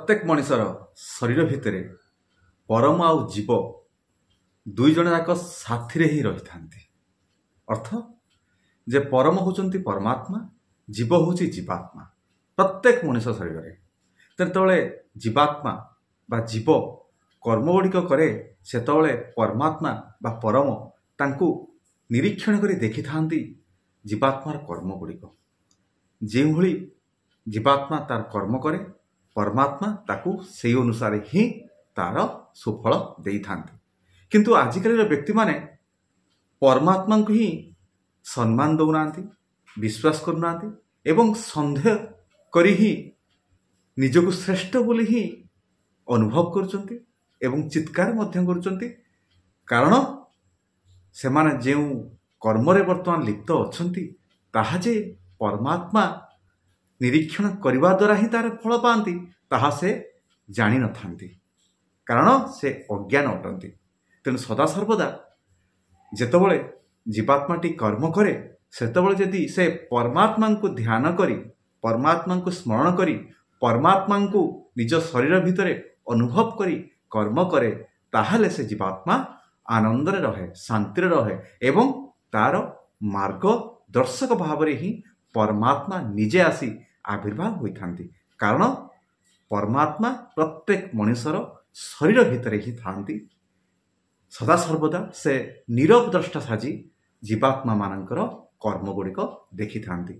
प्रत्येक मनिषर शरीर भितर परम आउ जीव दुई जन जाक साथी ही रही था। अर्थ जे परम होचंती परमात्मा, जीव होची जीवात्मा। प्रत्येक मनुष्य शरीर में तेतबले जीवात्मा बा जीव कर्म गुड़िक करे सेतबले परमात्मा बा परम तांकु निरीक्षण करी देखि थांती जीवात्मार कर्म गुड़िक। जे भली जीवात्मा तार कर्म करे परमात्मा ताकू से अनुसार ही तार सुफल देई थांती। किंतु आजिकल व्यक्ति माने परमात्मा को ही सम्मान दौना, विश्वास करना एवं संदेह करी ही निजको श्रेष्ठ बोली ही अनुभव करचंती एवं चित्कार मध्य करचंती। कारण से माने जे कर्म रे वर्तमान लिप्त अछंती ताहा जे परमात्मा निरीक्षण करने द्वारा ही तार फल पाती ताहा से जानी न थांती, कारण से अज्ञान अटंती। तेणु सदा सर्वदा जेतबले जीवात्माटी कर्म करे सेतबले जदि से परमात्मा को ध्यान करी परमात्मा को स्मरण करी परमात्मा को निज शरीर भितर अनुभव करी कर्म करे ताहले से जीवात्मा आनंद रे रहे, शांति रे रहे एवं तार मार्ग दर्शक भाव रे ही परमात्मा निजे आसी आविर्भाव होई थांती। कारण परमात्मा प्रत्येक मनुष्यर शरीर भितर ही थांती। सदा सर्वदा से नीरव द्रष्टा साजी जीवात्मा मानकर कर्म गुड़िक देखि थांती।